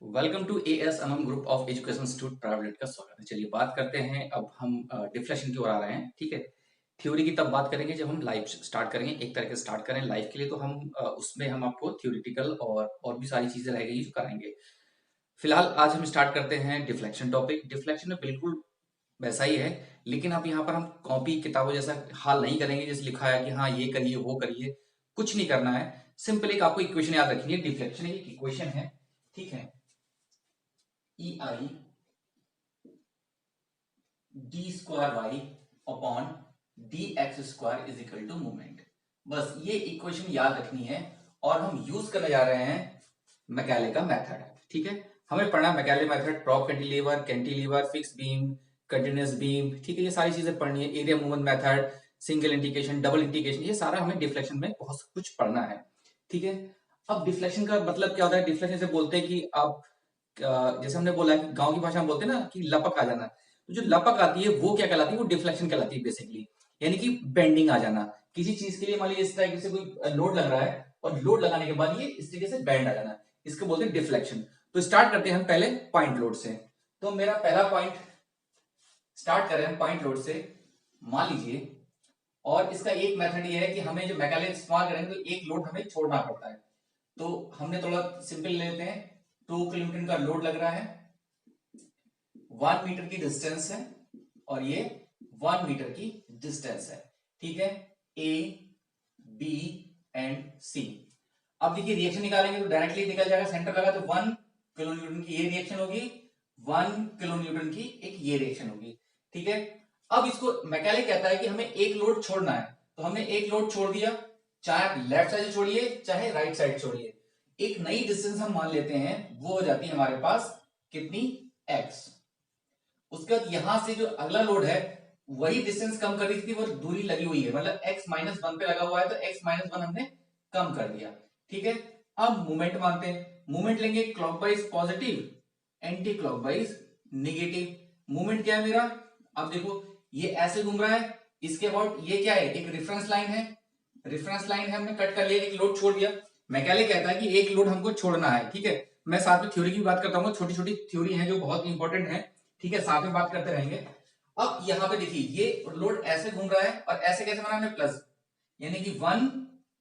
Welcome to ASMM group of education institute private का स्वागत है। चलिए बात करते हैं। अब हम डिफ्लेक्शन की ओर आ रहे हैं। ठीक है, थ्योरी की तब बात करेंगे जब हम लाइव स्टार्ट करेंगे। एक तरह से स्टार्ट करें लाइव के लिए तो हम उसमें हम आपको थ्योरेटिकल और भी सारी चीजें रहेगी जो कराएंगे। फिलहाल आज हम स्टार्ट करते हैं डिफ्लेक्शन टॉपिक। डिफ्लेक्शन में बिल्कुल वैसा ही है, लेकिन अब यहाँ पर हम कॉपी किताबों जैसा हाल नहीं करेंगे जैसे लिखा है कि हाँ ये करिए वो करिए। कुछ नहीं करना है। सिंपल एक आपको इक्वेशन याद रखनी है। डिफ्लेक्शन एक इक्वेशन है। ठीक है, EI d² y upon dx² is equal to movement. बस ये इक्वेशन याद रखनी है और हम यूज करने जा रहे हैं मैकेले का मेथड। ठीक है, हमें पढ़ना है Macaulay method, prop cantilever, fix beam, continuous beam. ठीक है, ये सारी चीजें पढ़नी है। Area movement method, single integration, double integration, ये सारा हमें डिफ्लेक्शन में बहुत कुछ पढ़ना है। ठीक है, अब डिफ्लेक्शन का मतलब क्या होता है? डिफ्लेक्शन से बोलते हैं कि आप जैसे हमने बोला कि गांव की भाषा में बोलते हैं ना कि लपक आ जाना। तो जो लपक आती है वो क्या कहलाती है? वो डिफ्लेक्शन कहलाती है बेसिकली। यानी कि बेंडिंग आ जाना किसी चीज के लिए। मान लीजिए इस तरीके से कोई लोड लग रहा है और लोड लगाने के बाद ये इस तरीके से बैंड आ जाना, इसको बोलते हैं डिफ्लेक्शन। तो स्टार्ट करते हैं हम पहले पॉइंट लोड से। तो मेरा पहला पॉइंट स्टार्ट करें हम पॉइंट लोड से, मान लीजिए। और इसका एक मेथड ये है कि हमें जो मैकेनिज्म इस्तेमाल करेंगे तो एक लोड हमें छोड़ना पड़ता है। तो हमने थोड़ा सिंपल लेते हैं। 2 किलोमीटर का लोड लग रहा है, 1 मीटर की डिस्टेंस है और ये 1 मीटर की डिस्टेंस है। ठीक है, ए बी एंड सी। अब देखिए रिएक्शन निकालेंगे तो डायरेक्टली निकल जाएगा। सेंटर लगा तो 1 किलो न्यूटन की ये रिएक्शन होगी, 1 किलो न्यूटन की एक ये रिएक्शन होगी। ठीक है, अब इसको मैकेले कहता है कि हमें एक लोड छोड़ना है। तो हमने एक लोड छोड़ दिया, चाहे लेफ्ट साइड छोड़िए चाहे राइट साइड छोड़िए। एक नई डिस्टेंस हम मान लेते हैं, वो हो जाती है हमारे पास कितनी? x। उसके बाद यहां से जो अगला लोड है वही डिस्टेंस कम कर रही थी, वो दूरी लगी हुई है, मतलब x-1 पे लगा हुआ है तो x-1 हमने कम कर दिया। ठीक है, अब मूवमेंट मानते हैं। मूवमेंट लेंगे clockwise positive, anti clockwise negative. Movement क्या है मेरा? अब देखो ये ऐसे घूम रहा है, इसके अबाउट ये क्या है? एक रेफरेंस लाइन है। रेफरेंस लाइन है, हमने कट कर लिया, एक लोड छोड़ दिया। मैकेले कहता है कि एक लोड हमको छोड़ना है। ठीक है, मैं साथ में थ्योरी की बात करता हूँ, छोटी छोटी थ्योरी है जो बहुत इंपॉर्टेंट है। ठीक है, साथ में बात करते रहेंगे। अब यहां पे देखिए ये लोड ऐसे घूम रहा है और ऐसे कैसे बना हमने? प्लस, यानी कि 1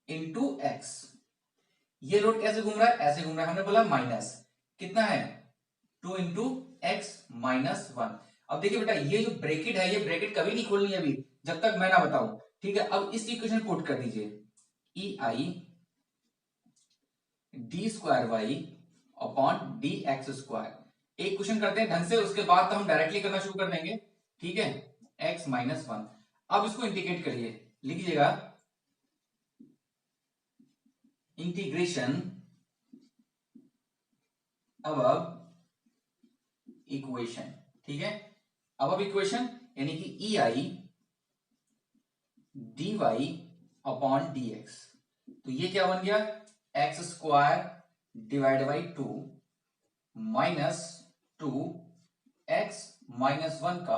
× x। ये लोड कैसे घूम रहा है? ऐसे घूम रहा है, हमने बोला माइनस। कितना है? 2 × x-1। अब देखिए बेटा, ये जो ब्रैकेट है ये ब्रैकेट कभी नहीं खोलनी है अभी, जब तक मैं ना बताऊं। ठीक है, अब इस इक्वेशन पुट कर दीजिए, EI d² y upon dx²। एक क्वेश्चन करते हैं ढंग से, उसके बाद तो हम डायरेक्टली करना शुरू कर देंगे। ठीक है, x-1। अब इसको इंटीग्रेट करिए, लिखिएगा इंटीग्रेशन अब इक्वेशन। ठीक है, अब इक्वेशन यानी कि EI dy अपॉन dx। तो ये क्या बन गया? x² divide by 2 minus 2x-1 का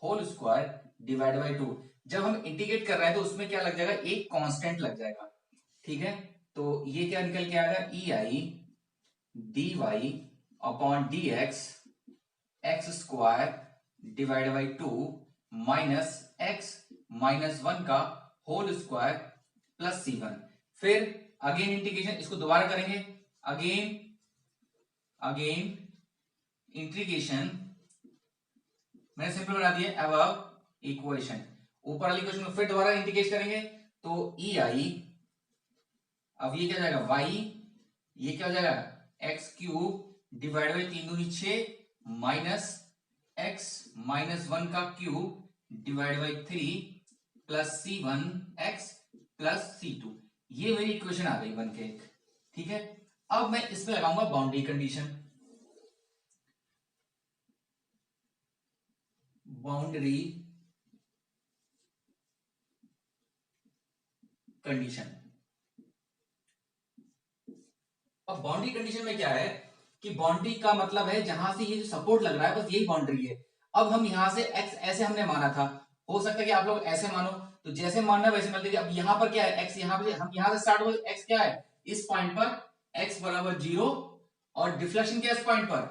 होल स्क्वायर डिवाइड बाई 2। जब हम इंटीग्रेट कर रहे हैं तो उसमें क्या लग जाएगा? एक कांस्टेंट लग जाएगा। ठीक है, तो ये क्या निकल के आएगा? EI dy upon dx x² divide by 2 minus x-1 का होल स्क्वायर प्लस C1। फिर अगेन इंटीग्रेशन, इसको दोबारा करेंगे। अगेन इंटीग्रेशन मैंने सिंपल बना दिया अब इक्वेशन। ऊपर वाली इक्वेशन को फिर दोबारा इंटीग्रेट करेंगे तो EI, अब ये क्या जाएगा? y, ये क्या हो जाएगा? x³ divide by 3×2 = 6 minus x-1 का cube divide by 3 plus C1x plus C2। ये मेरी इक्वेशन आ गई बन के। ठीक है, अब मैं इसमें लगाऊंगा बाउंड्री कंडीशन। Boundary condition. अब बाउंड्री कंडीशन में क्या है कि बाउंड्री का मतलब है जहां से ये जो सपोर्ट लग रहा है बस यही बाउंड्री है। अब हम यहां से x ऐसे हमने माना था, हो सकता है कि आप लोग ऐसे मानो, तो जैसे मानना वैसे मान लीजिए। अब यहां पर क्या है? x, यहां पे हम यहां से स्टार्ट हुए, x क्या है? इस पॉइंट पर x बराबर 0 और डिफ्लेक्शन क्या है इस पॉइंट पर,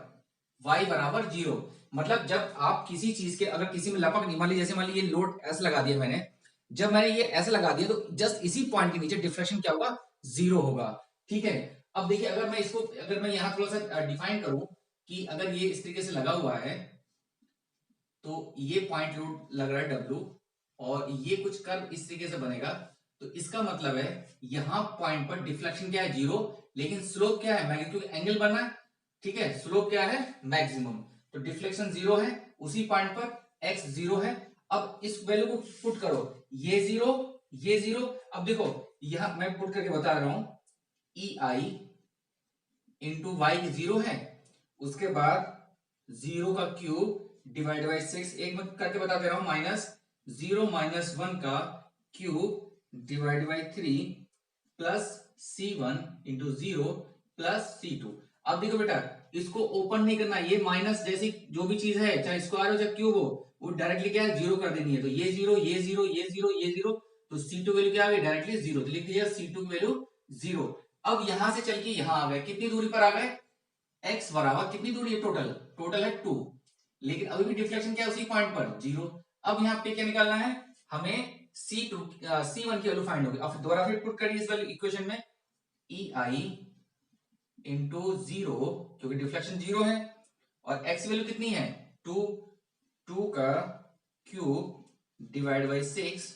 y बराबर 0। मतलब जब आप किसी चीज के अगर किसी में लपक नहीं, मान ली जैसे मान ली ये लोड s लगा दिया मैंने, जब मैंने ये s लगा दिया तो जस्ट इसी पॉइंट के नीचे डिफ्लेक्शन क्या होगा, 0 होगा। ठीक है, अब देखिए अगर मैं इसको, अगर मैं यहां थोड़ा सा डिफाइन करूं कि अगर ये इस तरीके से लगा हुआ है तो ये पॉइंट लोड लग रहा है W, और ये कुछ कर्व इस तरीके से बनेगा, तो इसका मतलब है यहां पॉइंट पर डिफ्लेक्शन क्या है, 0, लेकिन स्लोप क्या है, मैग्नीट्यूड एंगल बना है। ठीक है, स्लोप क्या है, मैक्सिमम, तो डिफ्लेक्शन 0 है, उसी पॉइंट पर x 0 है। अब इस वैल्यू को पुट करो, ये 0, ये 0। अब देखो यहां मैं पुट करके बता रहा हूं, ई आई इंटू वाई 0 है, उसके बाद 0 का क्यूब डिवाइड बाई 6, एक मैं करके बता दे रहा हूं, माइनस 0 माइनस 1 का cube divide by 3 plus C1 into 0 plus C2। अब देखो बेटा इसको ओपन नहीं करना, ये माइनस जैसी जो भी चीज है, चाहे स्क्वायर हो चाहे क्यूब हो, वो डायरेक्टली क्या है, 0 कर देनी है। तो ये 0, ये 0, ये 0, ये 0, तो C2 वैल्यू क्या आ गई, डायरेक्टली 0, तो लिख दीजिए C2 की वैल्यू 0। अब यहां से चल के यहां आ गए, कितनी दूरी पर आ गए, x बराबर कितनी दूरी है, टोटल टोटल है 2, लेकिन अभी भी डिफ्लेक्शन क्या है उसी पॉइंट पर 0। अब यहाँ पे क्या निकालना है हमें, C2 C1 की वैल्यू फाइंड होगी। अब दोबारा फिर पुट करिए इस वैल्यू इक्वेशन में, ई आई इंटू 0, क्योंकि डिफ्लेक्शन 0 है, और x वैल्यू कितनी है 2, 2 का cube divide by 6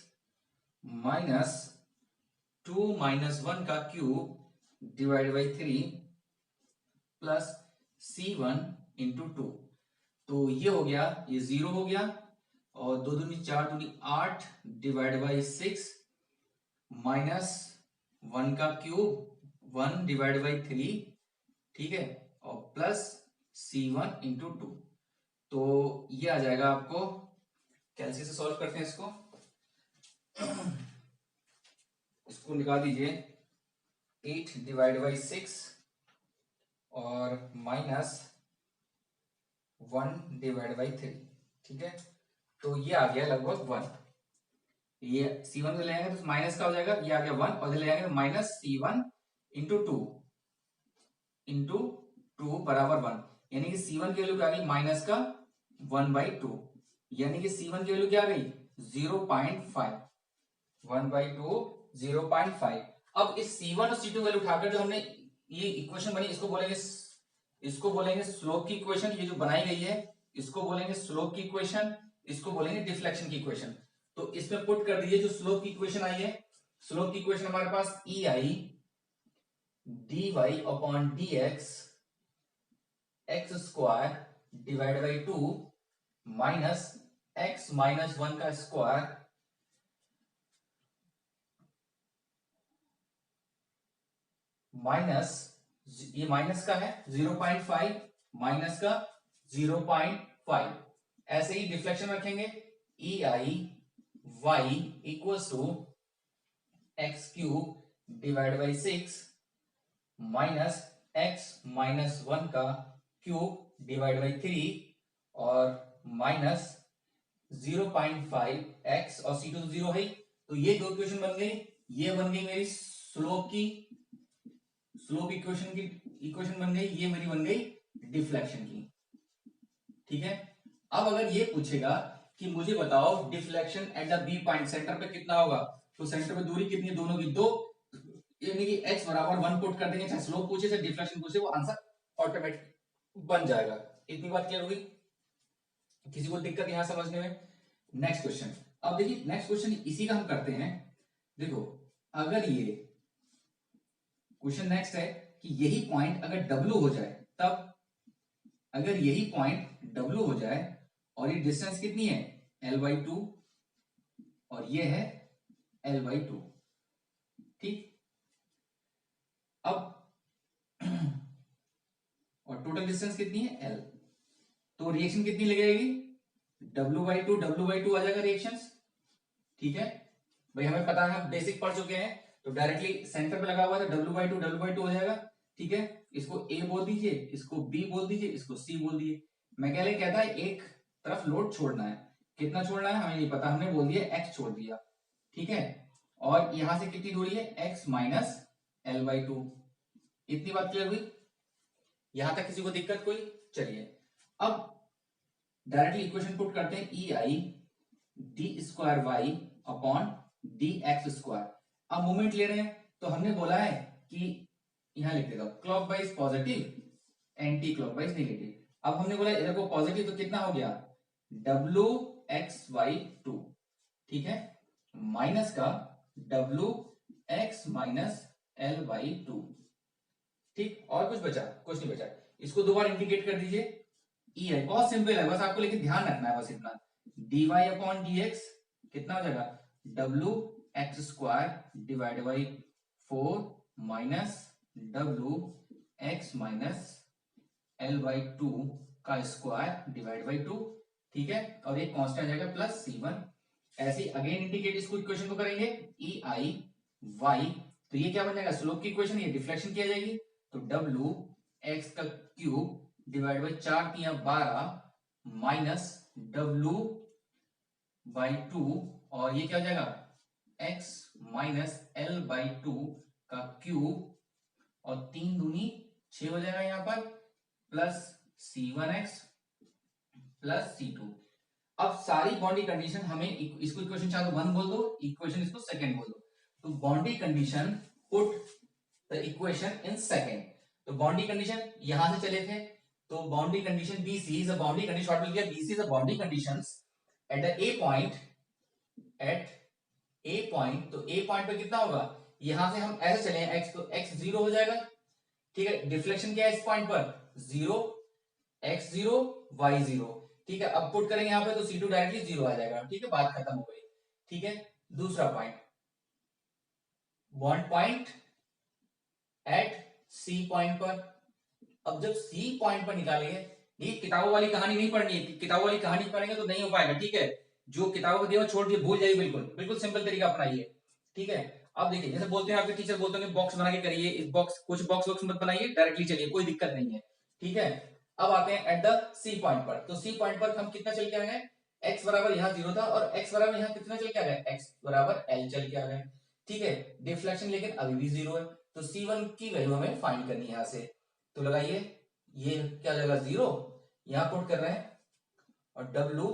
minus 2 minus 1 का cube divide by 3 plus C1 into 2। तो ये हो गया, ये 0 हो गया, और 2 दूनी 4 दूनी 8 डिवाइड बाई 6 माइनस 1 का क्यूब 1 डिवाइड बाई 3, ठीक है, और प्लस C1 इंटू 2। तो ये आ जाएगा आपको, कैलसी से सॉल्व करते हैं इसको, इसको निकाल दीजिए, 8 डिवाइड बाई 6 और माइनस 1 डिवाइड बाई 3। ठीक है, तो ये आ गया लगभग 1, ये C1 को ले आएंगे तो माइनस का हो जाएगा, ये आ गया 1, और ले आएंगे तो माइनस C1 इंटू 2 इंटू 2 बराबर 1, यानी कि C1 की वैल्यू क्या आ गई, माइनस का 1/2, यानी कि C1 की वैल्यू क्या आ गई 0.5, 1/2 0.5। अब इस C1 और C2 वैल्यू उठाकर जो हमने ये इक्वेशन बनी, इसको बोलेंगे स्लोप की इक्वेशन, ये जो बनाई गई है इसको बोलेंगे स्लोप की इक्वेशन, इसको बोलेंगे डिफ्लेक्शन की इक्वेशन। तो इसमें पुट कर दीजिए जो स्लोप की इक्वेशन आई है, स्लोप की इक्वेशन हमारे पास ई आई dy upon dx x square divide by 2 minus x minus 1 का स्क्वायर माइनस, ये माइनस का है 0.5 माइनस का 0.5, ऐसे ही डिफ्लेक्शन रखेंगे, E I Y equals to X cube divide by 6 minus X minus 1 का क्यूब डिवाइड बाई 3 और माइनस 0.5 एक्स, और C2 तो 0 है, तो ये दो इक्वेशन बन गई, ये बन गई मेरी स्लोप इक्वेशन बन गई, ये मेरी बन गई डिफ्लेक्शन की। ठीक है, अब अगर ये पूछेगा कि मुझे बताओ deflection at the B point, centre पे कितना होगा, तो सेंटर पे दूरी कितनी है दोनों की 2, यानी कि x बराबर 1 पुट कर देंगे, चाहे स्लोप पूछे चाहे डिफ्लेक्शन पूछे, वो आंसर ऑटोमेटिक बन जाएगा। इतनी बात क्लियर होगी, किसी को दिक्कत यहां समझने में। नेक्स्ट क्वेश्चन, अब देखिए नेक्स्ट क्वेश्चन इसी का हम करते हैं। देखो अगर ये क्वेश्चन नेक्स्ट है कि यही पॉइंट अगर W हो जाए, तब अगर यही पॉइंट W हो जाए और ये डिस्टेंस कितनी है L/2 और ये है L/2, ठीक, अब और टोटल डिस्टेंस कितनी है L, तो रिएक्शन कितनी लगेगी W/2 आ जाएगा रिएक्शंस। ठीक है भाई, हमें पता है, हम बेसिक पढ़ चुके हैं, तो डायरेक्टली सेंटर पे लगा हुआ है तो W/2 हो जाएगा। ठीक है, इसको A बोल दीजिए, इसको B बोल दीजिए, इसको C बोल दीजिए। मैं कहता है एक तरफ लोड छोड़ना है, कितना छोड़ना है हमें नहीं पता, हमने बोल दिया x छोड़ दिया। ठीक है, और यहां से कितनी दूरी है x माइनस L/2, इतनी बात क्लियर हुई। यहां तक किसी को दिक्कत कोई? चलिए अब डायरेक्टली इक्वेशन पुट करते हैं, E I D square Y upon D X square. अब मोमेंट ले रहे हैं तो हमने बोला है कि यहां लिख देगा clockwise positive anti clockwise negative. अब हमने बोला इधर को पॉजिटिव तो कितना हो गया डब्ल्यू एक्स वाई टू, ठीक है, माइनस का W X minus L Y two, ठीक। और कुछ बचा? कुछ नहीं बचा। इसको दो बार इंडिकेट कर दीजिए, ई है, बहुत सिंपल है, बस आपको लेकिन ध्यान रखना है बस इतना, D Y upon D X कितना हो जाएगा W X square divide by 4 minus W X minus L by two का स्क्वायर डिवाइड बाई 2, ठीक है, और एक कांस्टेंट आ जाएगा प्लस C1। ऐसे अगेन इंडिकेट इसको इक्वेशन को करेंगे, ई आई वाई, तो ये क्या बन जाएगा स्लोप की इक्वेशन, ये डिफ्लेक्शन किया जाएगी, तो डब्ल्यू एक्स का क्यूब डिवाइड बाई 4 तिया 12 माइनस डब्ल्यू बाई 2, और ये क्या हो जाएगा x माइनस एल बाई 2 का क्यूब, और 3 दूनी 6 हो जाएगा यहाँ पर, प्लस C1x प्लस C2। अब सारी बाउंड्री कंडीशन हमें इसको इक्वेशन चाहे तो 1 बोल दो, इक्वेशन इसको सेकंड बोल दो, तो boundary condition put the equation in second. तो बाउंड्री कंडीशन यहां से चले थे, तो boundary condition BC is a boundary condition, शॉर्ट में लिखा BC is a boundary conditions at the A point, at A point, तो ए पॉइंट पे कितना होगा, यहां से हम ऐसे चले x, तो x 0 हो जाएगा, ठीक है, डिफ्लेक्शन क्या है इस पॉइंट पर 0, x 0 y 0, ठीक है। अब पुट करेंगे यहां पे तो C2 डायरेक्टली 0 आ जाएगा, ठीक है, बात खत्म हो गई, ठीक है। दूसरा point, bond point at C point पर, अब जब C पॉइंट पर निकालेंगे, ये किताबों वाली कहानी नहीं पढ़नी है, किताबों वाली कहानी पढ़ेंगे तो नहीं हो पाएगा, ठीक है, जो किताबों को दिया छोड़ दिए, भूल जाइए, बिल्कुल बिल्कुल सिंपल तरीका अपनाइए, ठीक है। अब देखिए जैसे बोलते हैं आपके टीचर बोलते हैं बॉक्स बना के करिए, इस बॉक्स कुछ बॉक्स वॉक्स मत बनाइए, डायरेक्टली चलिए, कोई दिक्कत नहीं है, ठीक है। अब आते हैं एट द सी पॉइंट पर, तो सी पॉइंट पर हम कितना चल के आ गए, एक्स बराबर यहाँ 0 था, और एक्स बराबर यहाँ कितना चल के आ गए, एक्स बराबर एल चल के आ गए, ठीक है। डिफ्लेक्शन लेकिन अभी भी 0 है, तो C1 की वैल्यू हमें फाइंड करनी है यहाँ से, तो लगाइए, ये क्या जगह 0 यहां पुट कर रहे हैं, और W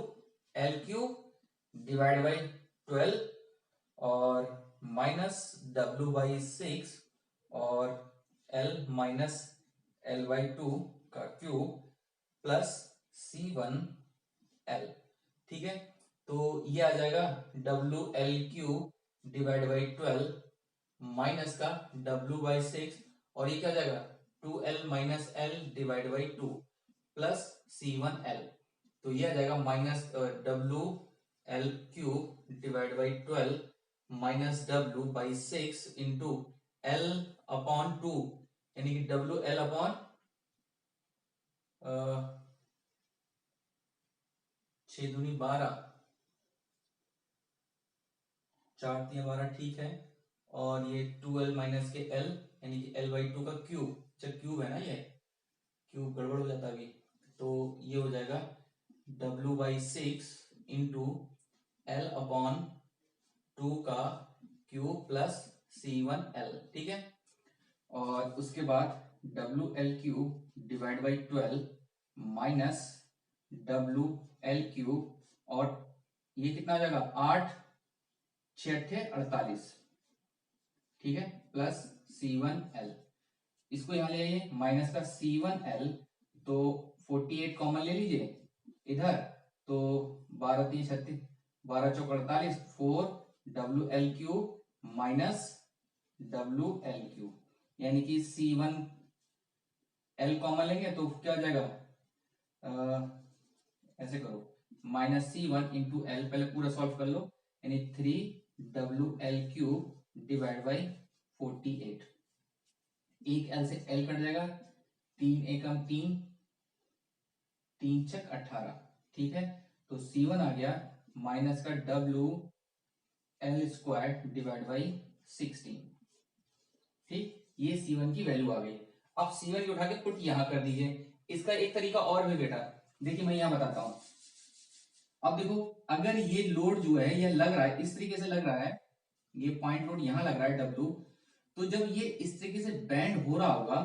L cube divide by 12 और माइनस डब्ल्यू बाई 6 और एल माइनस एल बाई 2 का क्यूब प्लस C1 एल, ठीक है। तो ये आ जाएगा W L cube divide by 12 minus का डब्ल्यू बाई 6, और ये क्या आ जाएगा 2l minus L divide by 2 plus C1l, तो ये आ जाएगा minus W L cube divide by 12 minus W by 6 into L upon 2, यानी कि डब्ल्यू एल अपॉन 6 दूनी 12, 4 तिया 12, ठीक है, और ये 2l माइनस के l यानी कि l बाई 2 का क्यूब, अच्छा क्यूब है ना, ये क्यूब गड़बड़ हो जाता है अभी, तो ये हो जाएगा w by 6 into L upon 2 का क्यूब प्लस C1l, ठीक है। और उसके बाद W L cube divide by 12 minus W L cube, और ये कितना आ जाएगा 8 6 48, ठीक है, प्लस C1l, इसको यहां ले आइए, माइनस का C1l, तो 48 कॉमन ले लीजिए इधर, तो 12 3 36, 12 चौक 48, 4 W L cube minus W L cube, यानी कि C1 एल कॉमन लेंगे तो क्या हो जाएगा, ऐसे करो, माइनस C1 इंटू एल, पहले पूरा सॉल्व कर लो, यानी 3 W L cube divide by 48, एक एल से एल कट जाएगा, 3 एकम 3, 3 छक 18, ठीक है, तो C1 आ गया माइनस का W L square divide by 16, ठीक, ये C1 की वैल्यू आ गई। अब C1 की उठा के पुट यहां कर दीजिए। इसका एक तरीका और भी बेटा, देखिए मैं यहां बताता हूं। अब देखो अगर ये लोड जो है ये लग रहा है, इस तरीके से लग रहा है, ये पॉइंट लोड यहां लग रहा है W, तो जब ये इस तरीके से बैंड हो रहा होगा,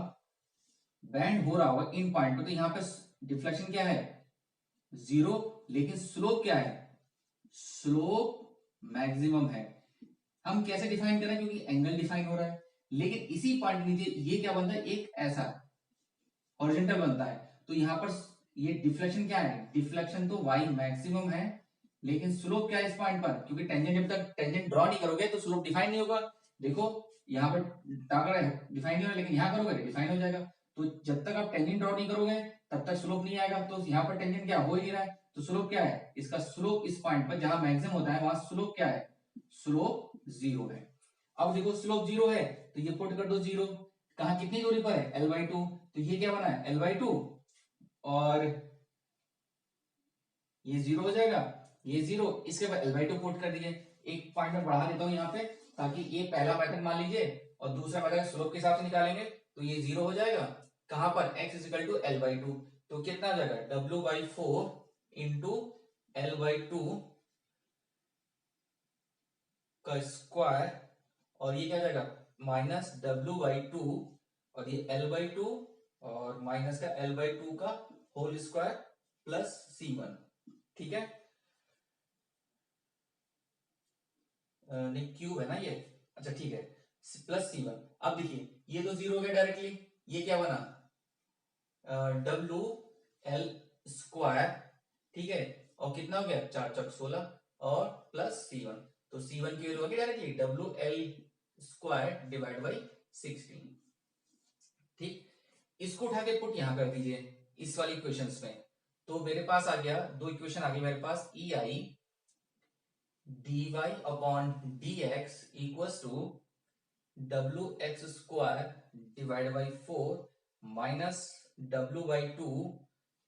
बैंड हो रहा होगा इन पॉइंट पे, तो यहाँ पे डिफ्लेक्शन क्या है 0, लेकिन स्लोप क्या है, स्लोप मैक्सिमम है। हम कैसे डिफाइन कर रहे हैं, क्योंकि एंगल डिफाइन हो रहा है, लेकिन इसी पॉइंट नीचे ये क्या बनता है, एक ऐसा हॉरिजॉन्टल बनता है। तो यहाँ पर ये डिफ्लेक्शन क्या है, डिफ्लेक्शन तो y मैक्सिमम है, लेकिन स्लोप क्या है इस पॉइंट पर, क्योंकि टेंजेंट जब तक टेंजेंट ड्रॉ नहीं करोगे तो स्लोप डिफाइन नहीं होगा। देखो यहाँ पर टाकर डिफाइन नहीं हो रहा, लेकिन यहाँ करोगे डिफाइन हो जाएगा। तो जब तक आप टेंजेंट ड्रॉ नहीं करोगे तब तक स्लोप नहीं आएगा। तो यहाँ पर टेंजेंट क्या हो ही नहीं रहा है, तो स्लोप क्या है, इसका स्लोप इस पॉइंट पर जहां मैक्सिमम होता है वहां स्लोप क्या है, स्लोप 0 है। अब देखो स्लोप 0 है तो ये पुट कर दो 0, कहा कितनी दूरी पर है L/2, तो ये क्या बना है L/2, और ये 0 हो जाएगा, ये 0, इसके बाद L/2 पुट कर दीजिए। एक पॉइंट में बढ़ा देता हूं यहाँ पे, ताकि ये पहला मेथड मान लीजिए और दूसरा मेथड स्लोप के हिसाब से निकालेंगे, तो ये 0 हो जाएगा। कहां पर x इज टू L/2, तो कितना हो जाएगा W/4 इंटू L/2 का स्क्वायर, और ये क्या हो जाएगा माइनस W/2, और ये L/2 और माइनस का L/2 का होल स्क्वायर प्लस C1। ठीक है, नहीं क्यूब है ना ये, अच्छा ठीक है, प्लस C1। अब देखिए ये तो 0 हो गया डायरेक्टली, ये क्या बना WL², ठीक है, और कितना हो गया 4×16 और प्लस C1, तो C1 की वैल्यू होगी डायरेक्टली WL² डिवाइड बाई 16। ठीक, इसको उठा के पुट यहां कर दीजिए इस वाली इक्वेशंस में, तो मेरे पास आ गया, दो इक्वेशन आ गई मेरे पास, EI dy/dx equals to WX² divide by 4 minus W/2,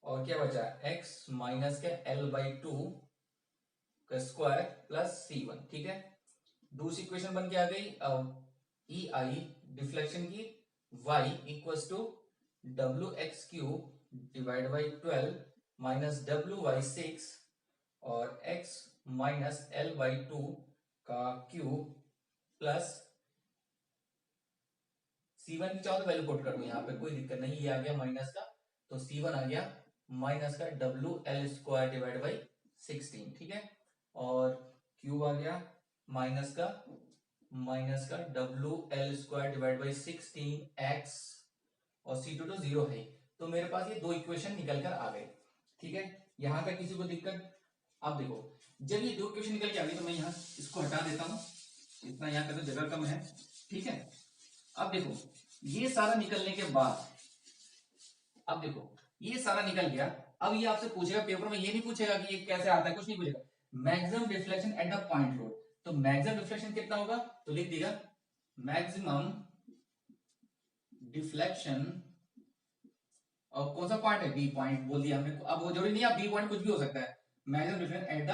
और क्या बचा x माइनस के L/2 का स्क्वायर प्लस C1। ठीक है, दूसरी इक्वेशन बन के आ गई EI डिफ्लेक्शन की y equals to WX³ divide by 12 minus W/6 और x माइनस L/2 का क्यूब प्लस C1 की चाहो तो वैल्यू पुट कर दो यहाँ पे, कोई दिक्कत नहीं, ये आ गया माइनस का, तो C1 आ गया माइनस का WL² डिवाइड बाई 16। ठीक है, और क्यूब आ गया माइनस का WL² डिवाइड बाई 16x, और C2 तो 0 है, तो मेरे पास ये दो इक्वेशन निकल कर आ गए। ठीक है, यहां तक किसी को दिक्कत। अब देखो जब ये दो इक्वेशन निकल के आ गई, तो मैं यहाँ इसको हटा देता हूं, इतना यहाँ पे तो जगह कम है। ठीक है, अब देखो ये सारा निकलने के बाद, अब देखो ये सारा निकल गया, अब ये आपसे पूछेगा पेपर में, ये नहीं पूछेगा कि ये कैसे आता है, कुछ नहीं पूछेगा, maximum deflection at the point load, तो मैक्सिमम डिफ्लेक्शन कितना होगा, तो लिख देगा मैक्सिमम डिफ्लेक्शन, और कौन सा पॉइंट है, बी पॉइंट बोल दिया हमने, अब वो जरूरी नहीं है बी पॉइंट कुछ भी हो सकता है, maximum deflection at the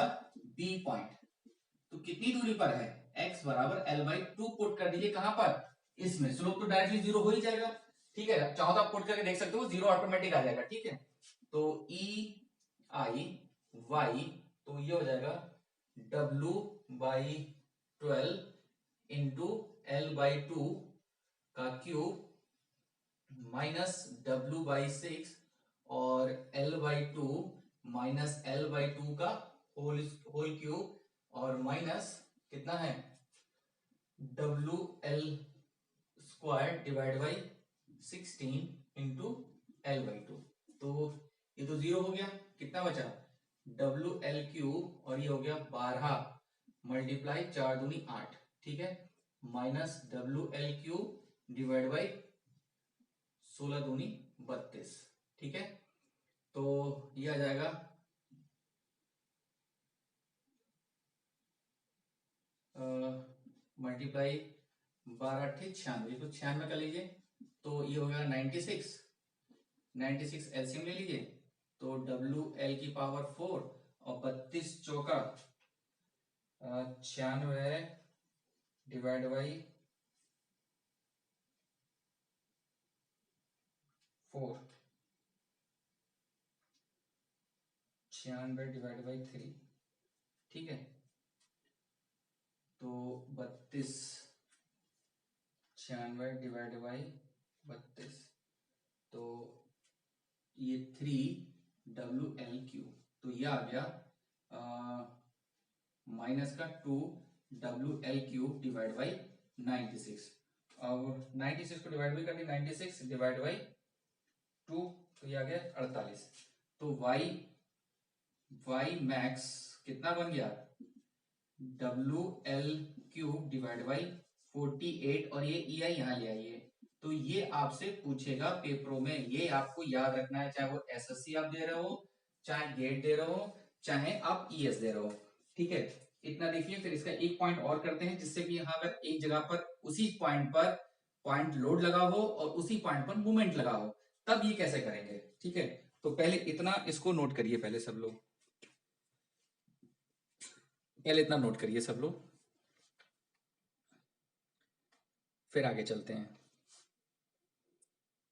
B point, तो कितनी दूरी पर है, x बराबर L/2 पुट कर दीजिए, कहां पर, इसमें स्लोप तो डायरेक्टली 0 हो ही जाएगा। ठीक है, चाहो तो आप पुट करके देख सकते हो, 0 ऑटोमेटिक आ जाएगा। ठीक है, तो EI y, तो ये हो जाएगा W/12 इंटू L/2 का क्यूब माइनस W/6 और L/2 माइनस L/2 का होल क्यूब, और माइनस कितना है WL² divide by 16 into L/2, तो ये तो 0 हो गया, कितना बचा WL³ और ये हो गया 12 मल्टीप्लाई 4 दूनी 8। ठीक है, माइनस WL³ डिवाइड बाई 16 दूनी 32। ठीक है, तो ये आ जाएगा मल्टीप्लाई 12×8 = 96, तो 96 कर लीजिए, तो ये हो गया 96, 96 एलसीएम ले लीजिए, तो WL की पावर 4 और 32 चौका 96 डिवाइड बाई 4, 96 डिवाइड बाई 3। ठीक है, तो 32, 96 डिवाइड बाई 32, तो ये 3WL3, तो ये आ गया माइनस का 2WL3 डिवाइड बाई 96। अब 96 को डिवाइड भी कर दी, 96 डिवाइड बाई 2, तो ये आ गया 48। तो वाई मैक्स कितना बन गया, WL3 डिवाइड बाई 48, और ये EI यहाँ ले आइए। तो ये आपसे पूछेगा पेपरों में, ये आपको याद रखना है, चाहे वो SSC आप दे रहे हो, चाहे गेट दे रहे हो, चाहे आप ES दे रहे हो, ठीक है। इतना देखिए, फिर इसका एक पॉइंट और करते हैं, जिससे कि यहाँ पर एक जगह पर उसी पॉइंट पर पॉइंट लोड लगा हो और उसी पॉइंट पर मूवमेंट लगा हो, तब ये कैसे करेंगे, ठीक है। तो पहले इतना इसको नोट करिए, पहले सब लोग, पहले इतना नोट करिए सब लोग, फिर आगे चलते हैं।